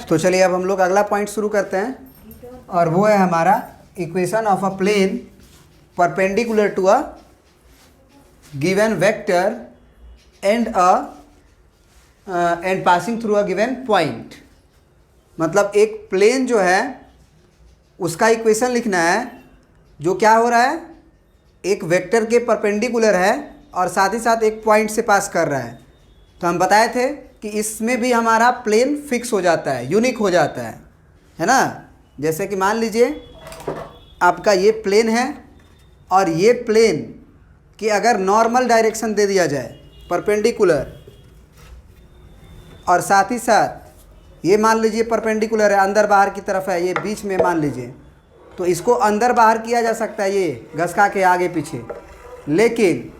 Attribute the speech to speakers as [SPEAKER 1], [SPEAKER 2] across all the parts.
[SPEAKER 1] तो चलिए अब हम लोग अगला पॉइंट शुरू करते हैं और वो है हमारा equation of a plane perpendicular to a given vector and passing through a given point. मतलब एक प्लेन जो है उसका इक्वेशन लिखना है जो क्या हो रहा है, एक वेक्टर के परपेंडिकुलर है और साथ ही साथ एक पॉइंट से पास कर रहा है। तो हम बताए थे कि इसमें भी हमारा प्लेन फिक्स हो जाता है, यूनिक हो जाता है ना। जैसे कि मान लीजिए आपका ये प्लेन है और ये प्लेन की अगर नॉर्मल डायरेक्शन दे दिया जाए परपेंडिकुलर, और साथ ही साथ ये मान लीजिए परपेंडिकुलर है, अंदर बाहर की तरफ है, ये बीच में मान लीजिए, तो इसको अंदर बाहर किया जा सकता है ये घसका के आगे पीछे। लेकिन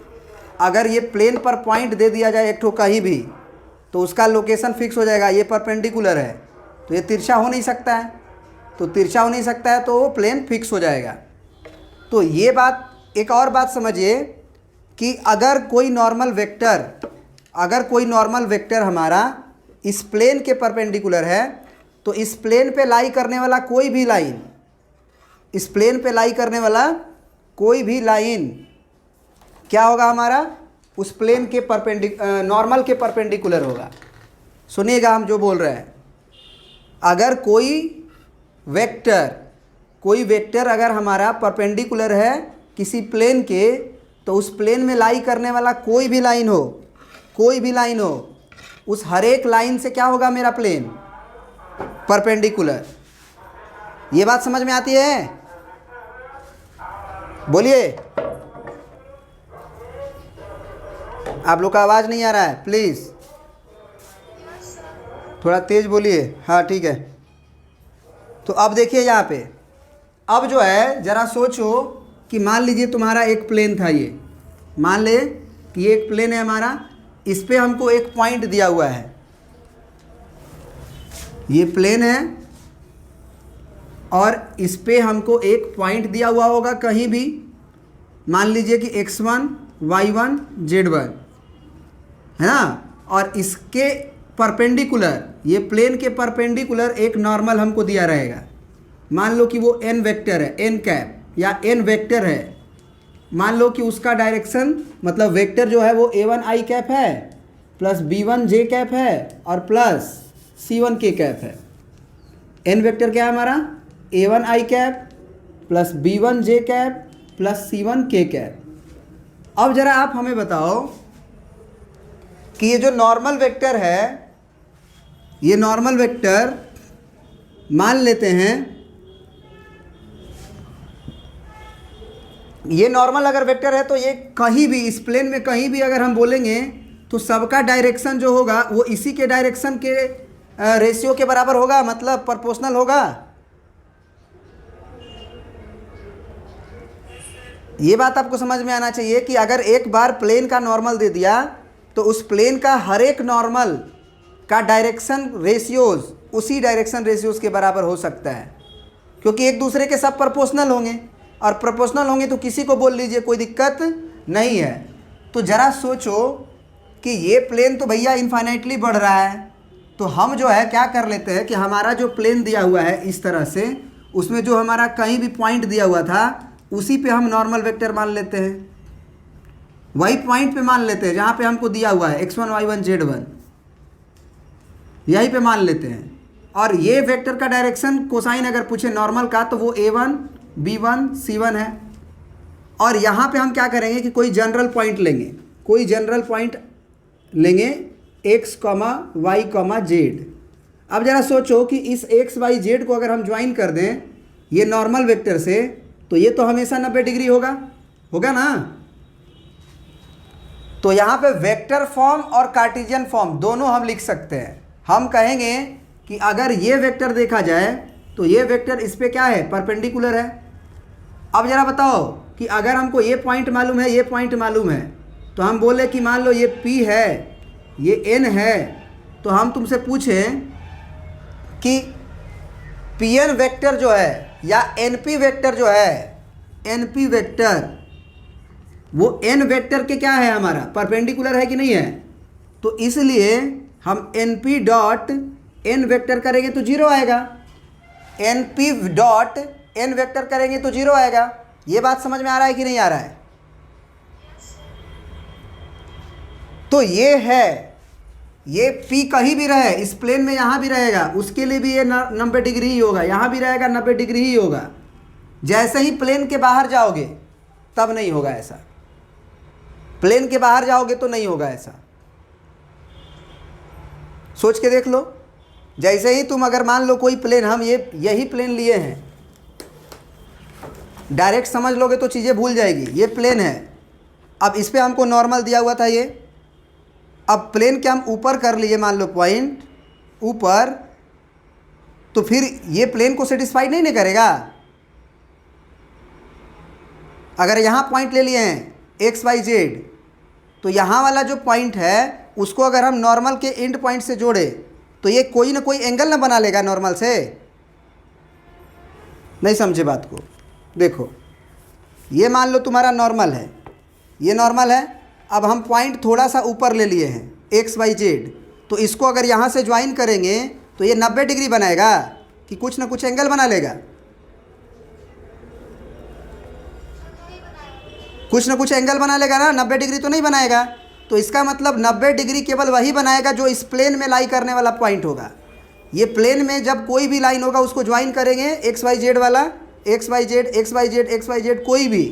[SPEAKER 1] अगर ये प्लेन पर पॉइंट दे दिया जाए एक ठो कहीं भी, तो उसका लोकेशन फिक्स हो जाएगा। ये परपेंडिकुलर है तो ये तिरछा हो नहीं सकता है, तो तिरछा हो नहीं सकता है तो वो प्लेन फिक्स हो जाएगा। तो ये बात, एक और बात समझिए कि अगर कोई नॉर्मल वेक्टर हमारा इस प्लेन के परपेंडिकुलर है, तो इस प्लेन पे लाई करने वाला कोई भी लाइन, इस प्लेन पे लाई करने वाला कोई भी लाइन क्या होगा हमारा, उस प्लेन के नॉर्मल के परपेंडिकुलर होगा। सुनिएगा हम जो बोल रहे हैं, अगर कोई वेक्टर अगर हमारा परपेंडिकुलर है किसी प्लेन के, तो उस प्लेन में लाई करने वाला कोई भी लाइन हो, उस हर एक लाइन से क्या होगा मेरा प्लेन परपेंडिकुलर। ये बात समझ में आती है? बोलिए, आप लोग का आवाज़ नहीं आ रहा है, प्लीज़ थोड़ा तेज़ बोलिए। हाँ ठीक है। तो अब देखिए यहाँ पे, अब जो है ज़रा सोचो कि मान लीजिए तुम्हारा एक प्लेन था, ये मान ले कि ये एक प्लेन है हमारा, इस पे हमको एक पॉइंट दिया हुआ है। ये प्लेन है और इस पे हमको एक पॉइंट दिया हुआ होगा कहीं भी, मान लीजिए कि x1 y1 z1 है ना। और इसके परपेंडिकुलर, ये प्लेन के परपेंडिकुलर एक नॉर्मल हमको दिया रहेगा। मान लो कि वो n वेक्टर है, n कैप या n वेक्टर है। मान लो कि उसका डायरेक्शन, मतलब वेक्टर जो है वो a1 i कैप है प्लस b1 j कैप है और प्लस c1 k कैप है। n वेक्टर क्या है हमारा, a1 i cap plus b1 j cap plus c1 k cap. अब ज़रा आप हमें बताओ कि ये जो नॉर्मल वेक्टर है, ये नॉर्मल वेक्टर मान लेते हैं, ये नॉर्मल अगर वेक्टर है तो ये कहीं भी इस प्लेन में कहीं भी अगर हम बोलेंगे तो सबका डायरेक्शन जो होगा वो इसी के डायरेक्शन के रेशियो के बराबर होगा, मतलब प्रोपोर्शनल होगा। ये बात आपको समझ में आना चाहिए कि अगर एक बार प्लेन का नॉर्मल दे दिया तो उस प्लेन का हर एक नॉर्मल का डायरेक्शन रेशियोज उसी डायरेक्शन रेशियोज के बराबर हो सकता है, क्योंकि एक दूसरे के सब प्रोपोर्शनल होंगे, और प्रोपोर्शनल होंगे तो किसी को बोल लीजिए कोई दिक्कत नहीं है। तो ज़रा सोचो कि ये प्लेन तो भैया इन्फाइनाइटली बढ़ रहा है, तो हम जो है क्या कर लेते हैं कि हमारा जो प्लेन दिया हुआ है इस तरह से, उसमें जो हमारा कहीं भी पॉइंट दिया हुआ था उसी पे हम नॉर्मल वेक्टर मान लेते हैं, वही पॉइंट पे मान लेते हैं जहाँ पे हमको दिया हुआ है x1 y1 z1, यहीं पे मान लेते हैं। और ये वेक्टर का डायरेक्शन कोसाइन अगर पूछे नॉर्मल का तो वो a1 b1 c1 है। और यहाँ पे हम क्या करेंगे कि कोई जनरल पॉइंट लेंगे x, y, z। अब ज़रा सोचो कि इस x, y, z को अगर हम ज्वाइन कर दें ये नॉर्मल वेक्टर से, तो ये तो हमेशा 90 डिग्री होगा ना। तो यहाँ पे वेक्टर फॉर्म और कार्टेशियन फॉर्म दोनों हम लिख सकते हैं। हम कहेंगे कि अगर ये वेक्टर देखा जाए तो ये वेक्टर इस पे क्या है, परपेंडिकुलर है। अब ज़रा बताओ कि अगर हमको ये पॉइंट मालूम है, ये पॉइंट मालूम है, तो हम बोले कि मान लो ये P है, ये N है, तो हम तुमसे पूछें कि Pn वेक्टर जो है या NP वेक्टर जो है, NP वेक्टर वो N वेक्टर के क्या है, हमारा परपेंडिकुलर है कि नहीं है। तो इसलिए हम NP डॉट एन वेक्टर करेंगे तो जीरो आएगा, N P dot N vector करेंगे तो जीरो आएगा। ये बात समझ में आ रहा है कि नहीं आ रहा है? तो ये है, ये P कहीं भी रहे इस प्लेन में, यहाँ भी रहेगा, उसके लिए भी ये 90 डिग्री ही होगा, यहाँ भी रहेगा 90 डिग्री ही होगा। जैसे ही प्लेन के बाहर जाओगे तब नहीं होगा ऐसा, प्लेन के बाहर जाओगे तो नहीं होगा ऐसा। सोच के देख लो, जैसे ही तुम अगर मान लो कोई प्लेन, हम यही प्लेन लिए हैं, डायरेक्ट समझ लोगे तो चीज़ें भूल जाएगी। ये प्लेन है, अब इस पर हमको नॉर्मल दिया हुआ था ये, अब प्लेन के हम ऊपर कर लिए मान लो पॉइंट ऊपर, तो फिर ये प्लेन को सेटिस्फाई नहीं करेगा। अगर यहाँ पॉइंट ले लिए हैं एक्स वाई जेड, तो यहाँ वाला जो पॉइंट है उसको अगर हम नॉर्मल के एंड पॉइंट से जोड़े तो ये कोई ना कोई एंगल ना बना लेगा नॉर्मल से। नहीं समझे बात को? देखो ये मान लो तुम्हारा नॉर्मल है, ये नॉर्मल है, अब हम पॉइंट थोड़ा सा ऊपर ले लिए हैं एक्स वाई जेड, तो इसको अगर यहाँ से ज्वाइन करेंगे तो ये 90 डिग्री बनाएगा कि कुछ ना कुछ एंगल बना लेगा, कुछ ना कुछ एंगल बना लेगा ना, 90 डिग्री तो नहीं बनाएगा। तो इसका मतलब 90 डिग्री केवल वही बनाएगा जो इस प्लेन में लाई करने वाला पॉइंट होगा। ये प्लेन में जब कोई भी लाइन होगा उसको ज्वाइन करेंगे एक्स वाई जेड वाला, X Y Z X Y Z X Y Z, कोई भी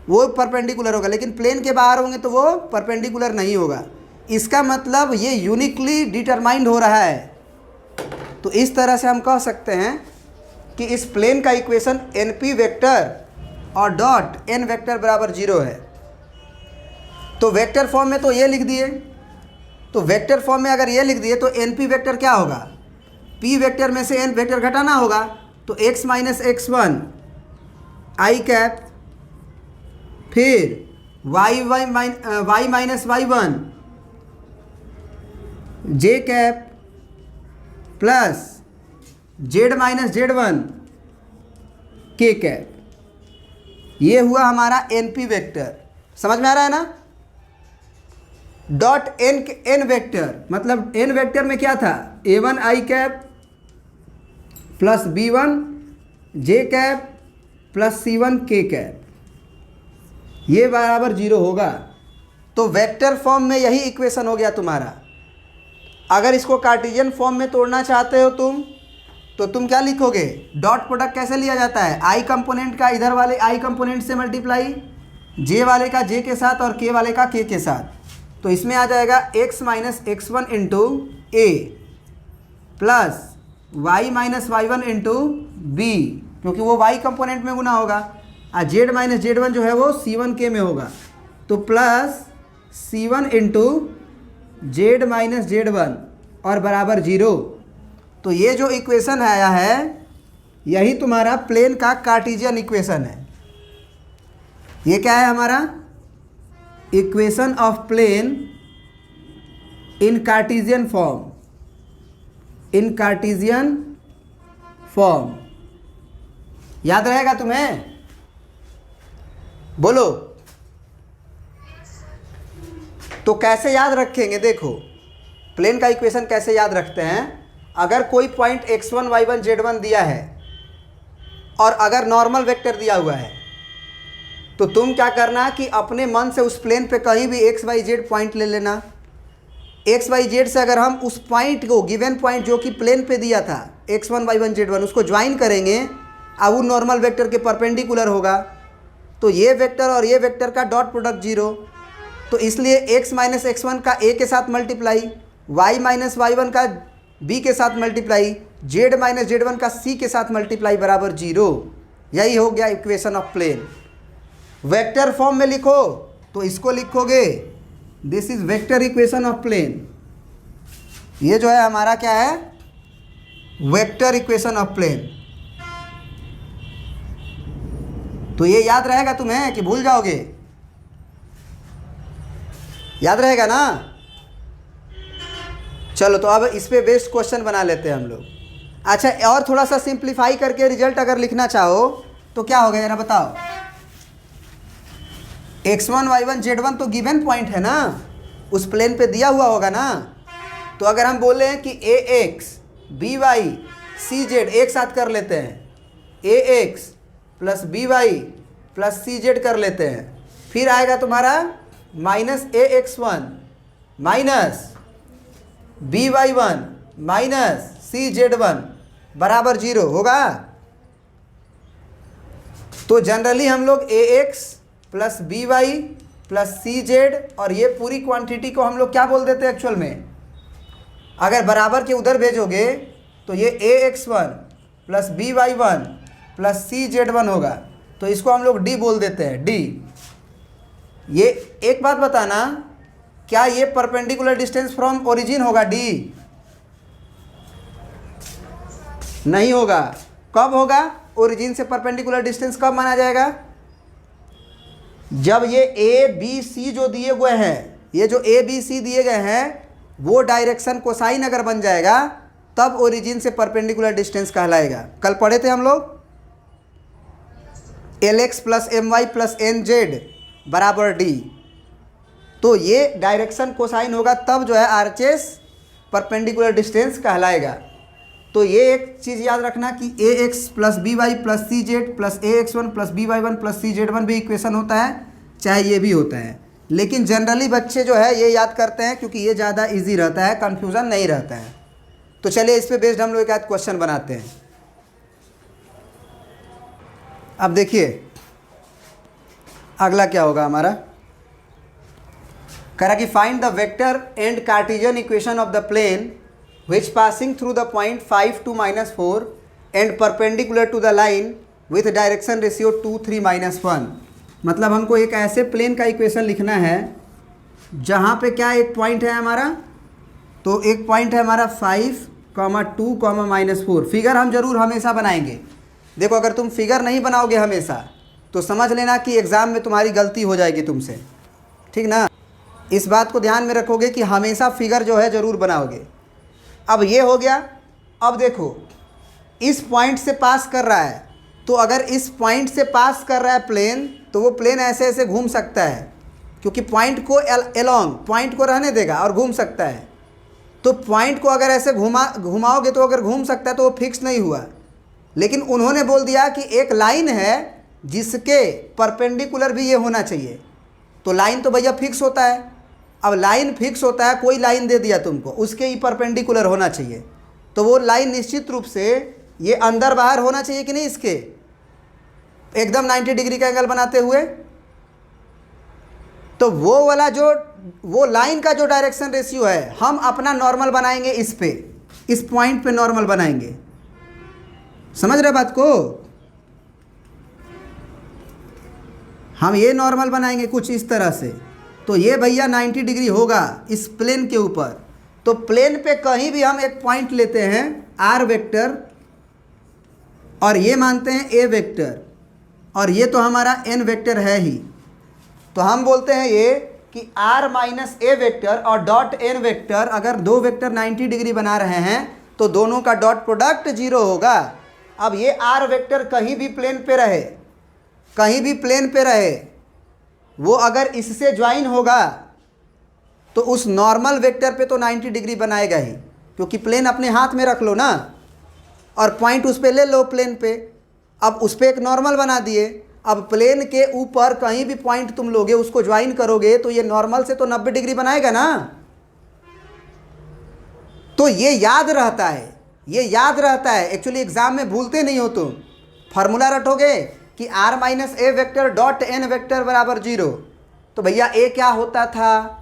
[SPEAKER 1] वो परपेंडिकुलर होगा, लेकिन प्लेन के बाहर होंगे तो वो परपेंडिकुलर नहीं होगा। इसका मतलब ये यूनिकली डिटरमाइंड हो रहा है। तो इस तरह से हम कह सकते हैं कि इस प्लेन का इक्वेशन एन पी वेक्टर और डॉट एन वेक्टर बराबर जीरो है। तो वेक्टर फॉर्म में तो ये लिख दिए, तो वेक्टर फॉर्म में अगर ये लिख दिए तो एन पी वेक्टर क्या होगा, पी वेक्टर में से एन वेक्टर घटाना होगा, तो x minus x one i cap, फिर y minus Y one j cap, plus z minus Z one k cap. ये हुआ हमारा एनपी वेक्टर। समझ में आ रहा है ना? डॉट एन वेक्टर मतलब एन वेक्टर में क्या था, a1 आई कैप प्लस b1 जे कैप प्लस c1 के कैप, ये बराबर जीरो होगा। तो वेक्टर फॉर्म में यही इक्वेशन हो गया तुम्हारा। अगर इसको कार्टेशियन फॉर्म में तोड़ना चाहते हो तुम, तो तुम क्या लिखोगे, डॉट प्रोडक्ट कैसे लिया जाता है, आई कंपोनेंट का इधर वाले आई कंपोनेंट से मल्टीप्लाई, जे वाले का जे के साथ और के वाले का के साथ। तो इसमें आ जाएगा x minus x one into a plus y minus Y one into b, क्योंकि वो y कंपोनेंट में गुना होगा, और जेड माइनस जेड वन जो है वो c1 के में होगा, तो plus c1 into Z minus Z one और बराबर जीरो। तो ये जो इक्वेशन आया है यही तुम्हारा प्लेन का कार्टेशियन इक्वेशन है। ये क्या है हमारा, equation of plane in Cartesian form, in Cartesian form. याद रहेगा तुम्हें? बोलो। तो कैसे याद रखेंगे, देखो प्लेन का इक्वेशन कैसे याद रखते हैं। अगर कोई पॉइंट x1 y1 z1 दिया है और अगर नॉर्मल वेक्टर दिया हुआ है, तो तुम क्या करना कि अपने मन से उस प्लेन पे कहीं भी एक्स वाई जेड पॉइंट ले लेना। एक्स वाई जेड से अगर हम उस पॉइंट को, गिवन पॉइंट जो कि प्लेन पे दिया था x1 y1 z1, उसको ज्वाइन करेंगे, अब वो नॉर्मल वेक्टर के परपेंडिकुलर होगा, तो ये वेक्टर और ये वेक्टर का डॉट प्रोडक्ट जीरो। तो इसलिए x माइनस एक्स वन का a के साथ multiply, y minus Y one का b के साथ multiply, z minus Z one का c के साथ मल्टीप्लाई बराबर जीरो। यही हो गया equation of plane. Vector form में लिखो तो इसको लिखोगे, this is vector equation of plane. ये जो है हमारा क्या है, वेक्टर इक्वेशन ऑफ प्लेन। तो ये याद रहेगा तुम्हें कि भूल जाओगे? याद रहेगा ना? चलो तो अब इस पे बेस्ड क्वेश्चन बना लेते हैं हम लोग। अच्छा, और थोड़ा सा सिंप्लीफाई करके रिजल्ट अगर लिखना चाहो तो क्या होगा जरा बताओ। x1 y1 z1 तो गिवन पॉइंट है ना, उस प्लेन पे दिया हुआ होगा ना, तो अगर हम बोले हैं कि a x b y c z, एक साथ कर लेते हैं, a x plus b y plus c z कर लेते हैं, फिर आएगा तुम्हारा minus a x one minus b y one minus c z one बराबर 0 होगा। तो जनरली हम लोग a x plus b y plus c z और ये पूरी क्वांटिटी को हम लोग क्या बोल देते हैं एक्चुअल में, अगर बराबर के उधर भेजोगे तो ये a x one plus b y one plus c z one होगा, तो इसको हम लोग डी बोल देते हैं, डी। ये एक बात बताना, क्या ये परपेंडिकुलर डिस्टेंस फ्रॉम ओरिजिन होगा डी? नहीं होगा। कब होगा? ओरिजिन से परपेंडिकुलर डिस्टेंस कब माना जाएगा? जब ये ए बी सी जो दिए हुए हैं, ये जो ए बी सी दिए गए हैं वो डायरेक्शन कोसाइन अगर बन जाएगा तब ओरिजिन से परपेंडिकुलर डिस्टेंस कहलाएगा। कल पढ़े थे हम लोग L X plus M Y plus N Z बराबर डी। तो ये डायरेक्शन कोसाइन होगा तब जो है आरएचएस परपेंडिकुलर डिस्टेंस कहलाएगा। तो ये एक चीज़ याद रखना कि a x plus b y plus c z plus a x one plus b y one plus c z one भी इक्वेशन होता है, चाहे ये भी होता है। लेकिन जनरली बच्चे जो है ये याद करते हैं क्योंकि ये ज़्यादा इजी रहता है, कन्फ्यूज़न नहीं रहता है। तो चलिए इस पे बेस्ड हम लोग एक आध क्वेश्चन बनाते हैं। अब देखिए अगला क्या होगा हमारा, कह रहा कि find the vector and Cartesian equation of the plane which passing through the point 5 2 minus 4 and perpendicular to the line with direction ratio 2 3 minus 1। मतलब हमको एक ऐसे प्लेन का इक्वेशन लिखना है जहाँ पे क्या एक पॉइंट है हमारा, तो एक पॉइंट है हमारा 5 2 -4। फिगर हम जरूर हमेशा बनाएंगे। देखो अगर तुम फिगर नहीं बनाओगे हमेशा तो समझ लेना कि एग्ज़ाम में तुम्हारी गलती हो जाएगी तुमसे, ठीक ना। इस बात को ध्यान में रखोगे कि हमेशा फिगर जो है ज़रूर बनाओगे। अब ये हो गया। अब देखो इस पॉइंट से पास कर रहा है, तो अगर इस पॉइंट से पास कर रहा है प्लेन, तो वो प्लेन ऐसे ऐसे घूम सकता है क्योंकि पॉइंट को एलोंग पॉइंट को रहने देगा और घूम सकता है। तो पॉइंट को अगर ऐसे घुमाओगे तो अगर घूम सकता है तो वो फिक्स नहीं हुआ। लेकिन उन्होंने बोल दिया कि एक लाइन है जिसके परपेंडिकुलर भी ये होना चाहिए, तो लाइन तो भैया फिक्स होता है। अब लाइन फिक्स होता है, कोई लाइन दे दिया तुमको, उसके ही परपेंडिकुलर होना चाहिए। तो वो लाइन निश्चित रूप से ये अंदर बाहर होना चाहिए कि नहीं, इसके एकदम 90 डिग्री का एंगल बनाते हुए। तो वो वाला जो वो लाइन का जो डायरेक्शन रेशियो है हम अपना नॉर्मल बनाएंगे, इस पे इस पॉइंट पे नॉर्मल बनाएंगे। समझ रहे बात को? हम ये नॉर्मल बनाएंगे कुछ इस तरह से। तो ये भैया 90 डिग्री होगा इस प्लेन के ऊपर। तो प्लेन पे कहीं भी हम एक पॉइंट लेते हैं आर वेक्टर और ये मानते हैं ए वेक्टर और ये तो हमारा एन वेक्टर है ही। तो हम बोलते हैं ये कि आर माइनस ए वेक्टर और डॉट एन वेक्टर, अगर दो वेक्टर 90 डिग्री बना रहे हैं तो दोनों का डॉट प्रोडक्ट 0 होगा। अब ये आर वेक्टर कहीं भी प्लेन पे रहे, कहीं भी प्लेन पे रहे, वो अगर इससे ज्वाइन होगा तो उस नॉर्मल वेक्टर पे तो 90 डिग्री बनाएगा ही, क्योंकि प्लेन अपने हाथ में रख लो ना और पॉइंट उस पर ले लो प्लेन पे। अब उस पर एक नॉर्मल बना दिए। अब प्लेन के ऊपर कहीं भी पॉइंट तुम लोगे, उसको ज्वाइन करोगे तो ये नॉर्मल से तो 90 डिग्री बनाएगा ना। तो ये याद रहता है, ये याद रहता है। एक्चुअली एग्जाम में भूलते नहीं हो तुम। फार्मूला रटोगे कि R minus A vector dot N vector बराबर 0, तो भैया ए क्या होता था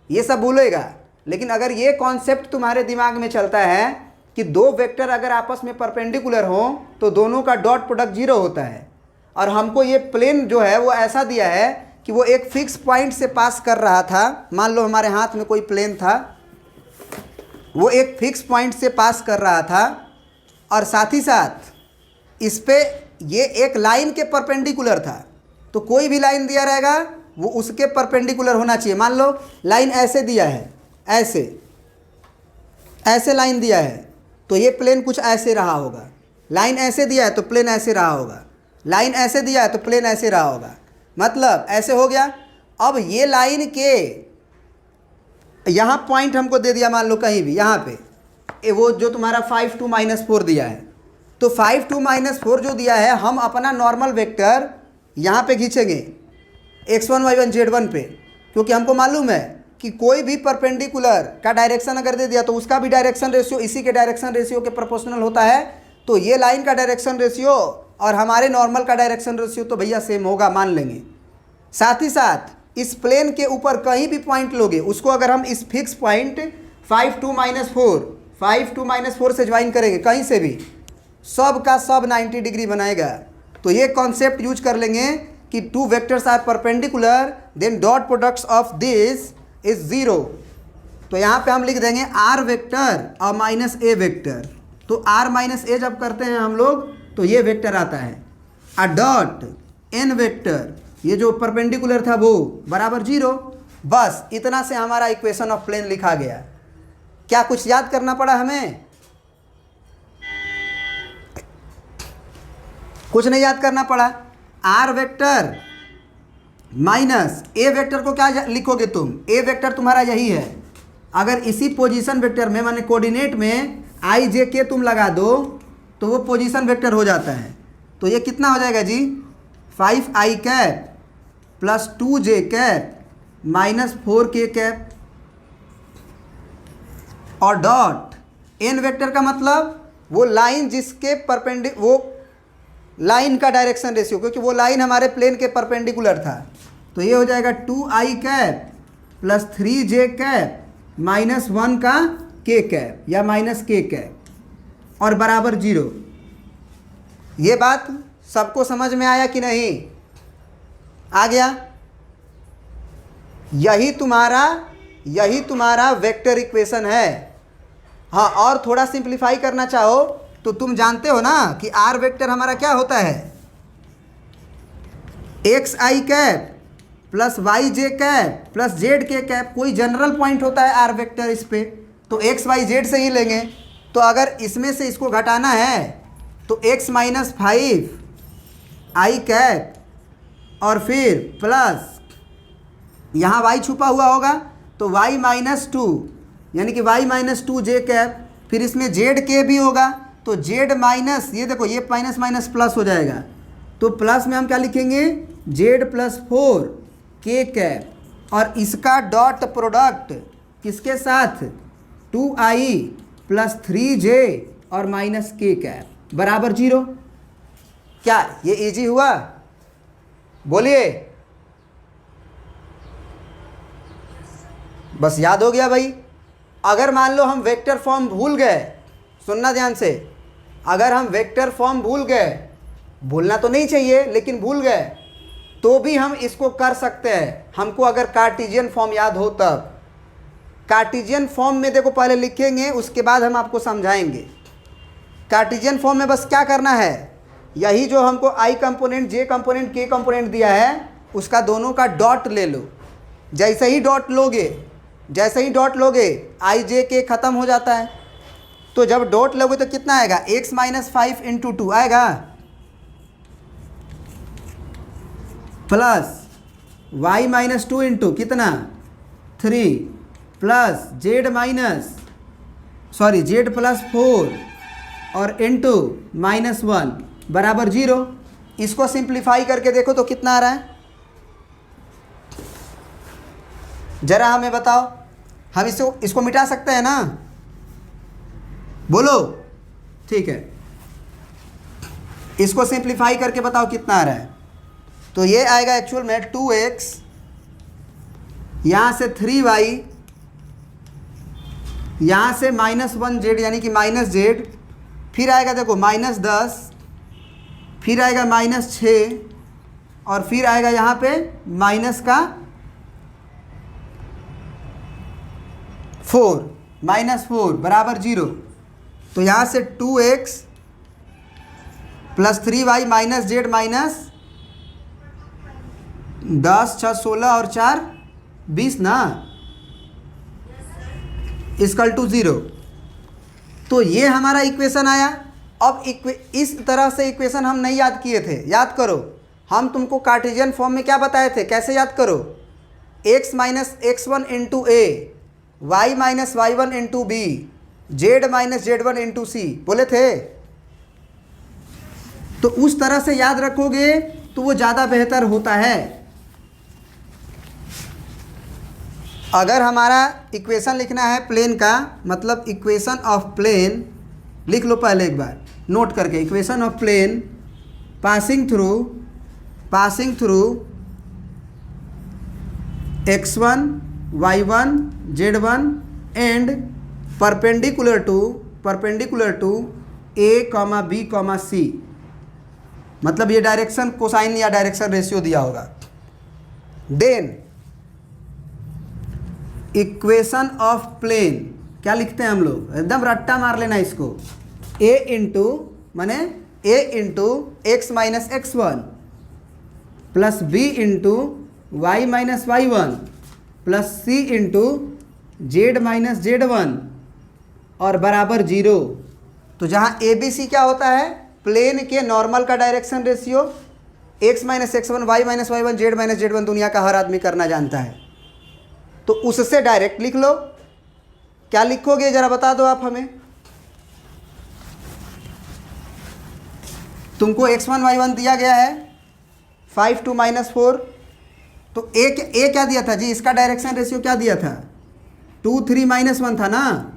[SPEAKER 1] ये सब भूलेगा। लेकिन अगर ये कॉन्सेप्ट तुम्हारे दिमाग में चलता है कि दो वेक्टर अगर आपस में परपेंडिकुलर हो तो दोनों का डॉट प्रोडक्ट 0 होता है, और हमको ये प्लेन जो है वो ऐसा दिया है कि वो एक फिक्स पॉइंट से पास कर रहा था। मान लो हमारे हाथ में कोई प्लेन था, वो एक फिक्स पॉइंट से पास कर रहा था और साथ ही साथ इस पे ये एक लाइन के परपेंडिकुलर था। तो कोई भी लाइन दिया रहेगा वो उसके परपेंडिकुलर होना चाहिए। मान लो लाइन ऐसे दिया है, ऐसे ऐसे लाइन दिया है तो ये प्लेन कुछ ऐसे रहा होगा। लाइन ऐसे दिया है तो प्लेन ऐसे रहा होगा। लाइन ऐसे दिया है तो प्लेन ऐसे रहा होगा। मतलब ऐसे हो गया। अब ये लाइन के यहाँ पॉइंट हमको दे दिया मान लो कहीं भी यहाँ पे वो जो तुम्हारा 5 2 -4 दिया है, तो 5 2 -4 जो दिया है हम अपना नॉर्मल वेक्टर यहाँ पे खींचेंगे x1 y1 z1 पे, क्योंकि हमको मालूम है कि कोई भी परपेंडिकुलर का डायरेक्शन अगर दे दिया तो उसका भी डायरेक्शन रेशियो इसी के डायरेक्शन रेशियो के प्रोपोर्शनल होता है। तो ये लाइन का डायरेक्शन रेशियो और हमारे नॉर्मल का डायरेक्शन रेशियो तो भैया सेम होगा, मान लेंगे। साथ ही साथ इस प्लेन के ऊपर कहीं भी पॉइंट लोगे उसको अगर हम इस फिक्स पॉइंट 5 2 -4 से ज्वाइन करेंगे कहीं से भी, सब का सब 90 डिग्री बनाएगा। तो ये कॉन्सेप्ट यूज कर लेंगे कि two vectors are perpendicular then dot products of this is 0। तो यहाँ पे हम लिख देंगे आर वेक्टर और माइनस ए वेक्टर। तो आर माइनस ए जब करते हैं हम लोग तो ये वेक्टर आता है, अ डॉट एन वेक्टर, ये जो परपेंडिकुलर था वो बराबर 0। बस इतना से हमारा इक्वेशन ऑफ प्लेन लिखा गया। क्या कुछ याद करना पड़ा हमें? कुछ नहीं याद करना पड़ा। R vector minus A vector को क्या लिखोगे तुम? ए वेक्टर तुम्हारा यही है। अगर इसी पोजीशन वेक्टर में माने कोऑर्डिनेट में आई जे के तुम लगा दो तो वो पोजीशन वेक्टर हो जाता है। तो ये कितना हो जाएगा जी? 5i cap plus 2j cap minus 4k cap और डॉट एन वेक्टर का मतलब वो लाइन जिसके वो लाइन का डायरेक्शन रेशियो, क्योंकि वो लाइन हमारे प्लेन के परपेंडिकुलर था। तो ये हो जाएगा 2i cap plus 3j cap minus 1 का k कैप या माइनस k कैप और बराबर 0। ये बात सबको समझ में आया कि नहीं? आ गया? यही तुम्हारा वेक्टर इक्वेशन है। हाँ, और थोड़ा सिंप्लीफाई करना चाहो तो तुम जानते हो ना कि आर वेक्टर हमारा क्या होता है? एक्स आई कैप प्लस वाई जे कैप प्लस जेड के कैप, कोई जनरल पॉइंट होता है आर वेक्टर इस पे, तो एक्स वाई जेड से ही लेंगे। तो अगर इसमें से इसको घटाना है तो x माइनस 5 आई कैप और फिर प्लस यहाँ y छुपा हुआ होगा तो y माइनस 2 यानी कि y माइनस 2 जे कैप, फिर इसमें जेड के भी होगा तो जेड माइनस, ये देखो ये माइनस माइनस प्लस हो जाएगा। तो प्लस में हम क्या लिखेंगे? जेड प्लस 4 के कैप और इसका डॉट प्रोडक्ट किसके साथ? 2i प्लस 3j और माइनस के कैप बराबर 0। क्या ये इजी हुआ? बोलिए। बस याद हो गया भाई। अगर मान लो हम वेक्टर फॉर्म भूल गए, सुनना ध्यान से, अगर हम वेक्टर फॉर्म भूल गए, भूलना तो नहीं चाहिए लेकिन भूल गए, तो भी हम इसको कर सकते हैं। हमको अगर कार्टेशियन फॉर्म याद हो तब। कार्टेशियन फॉर्म में देखो पहले लिखेंगे उसके बाद हम आपको समझाएंगे। कार्टेशियन फॉर्म में बस क्या करना है, यही जो हमको आई कंपोनेंट जे कंपोनेंट के कंपोनेंट दिया है उसका दोनों का डॉट ले लो। जैसे ही डॉट लोगे आई जे के ख़त्म हो जाता है। तो जब डॉट लोगे तो कितना आएगा? x माइनस 5 इंटू 2 आएगा प्लस y माइनस 2 इंटू कितना 3 प्लस जेड प्लस 4 और इंटू माइनस 1 बराबर 0। इसको सिंप्लीफाई करके देखो तो कितना आ रहा है? जरा हमें बताओ, हम इसको मिटा सकते हैं ना? बोलो। ठीक है, इसको सिंप्लीफाई करके बताओ कितना आ रहा है। तो ये आएगा एक्चुअल में 2x, यहाँ से 3y, यहाँ से माइनस 1z यानी कि माइनस z, फिर आएगा देखो माइनस 10, फिर आएगा माइनस 6 और फिर आएगा यहाँ पे माइनस का 4, माइनस 4 बराबर 0। तो यहाँ से 2x plus 3y minus Z minus 10 6 16 और 4 20 ना, इक्वल टू 0। तो ये हमारा इक्वेशन आया। अब इस तरह से इक्वेशन हम नहीं याद किए थे, याद करो। हम तुमको कार्टेशियन फॉर्म में क्या बताए थे, कैसे याद करो? x minus x1 into a y minus Y one into b, z minus Z one into c बोले थे। तो उस तरह से याद रखोगे तो वो ज़्यादा बेहतर होता है। अगर हमारा इक्वेशन लिखना है प्लेन का, मतलब इक्वेशन ऑफ प्लेन लिख लो पहले एक बार नोट करके। Equation of plane passing through x1 y1 z1 and perpendicular to a, b, c। मतलब ये डायरेक्शन कोसाइन या डायरेक्शन रेशियो दिया होगा। देन इक्वेशन ऑफ प्लेन क्या लिखते हैं हम लोग, एकदम रट्टा मार लेना इसको। a into X minus x one plus B into Y minus Y one plus C into Z minus Z one और बराबर 0। तो जहाँ ए बी सी क्या होता है, प्लेन के नॉर्मल का direction ratio, X minus x one, Y minus Y one, Z minus Z one दुनिया का हर आदमी करना जानता है। तो उससे डायरेक्ट लिख लो। क्या लिखोगे जरा बता दो आप हमें। तुमको x1 y1 दिया गया है 5 2 -4। तो ए क्या दिया था जी, इसका डायरेक्शन रेशियो क्या दिया था, 2 3 -1 था ना,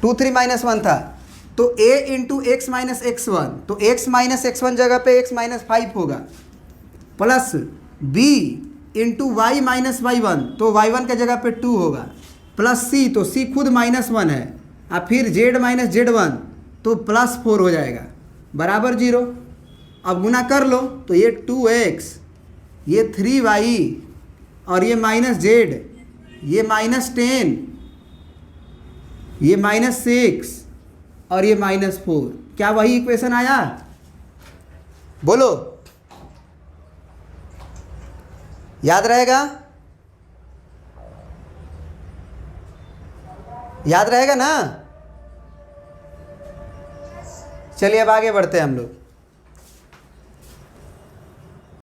[SPEAKER 1] 2 3 -1 था। तो a into X minus x one, तो x माइनस एक्स वन जगह पे x माइनस 5 होगा, plus b into Y minus Y one, तो y1 के जगह पे 2 होगा, प्लस c, तो c खुद -1 है, और फिर z माइनस जेड वन, तो +4 हो जाएगा बराबर 0। अब गुना कर लो तो ये 2x, ये 3y और ये -z, ये -10, ये -6 और ये -4। क्या वही इक्वेशन आया, बोलो याद रहेगा, याद रहेगा ना। चलिए अब आगे बढ़ते हैं हम लोग।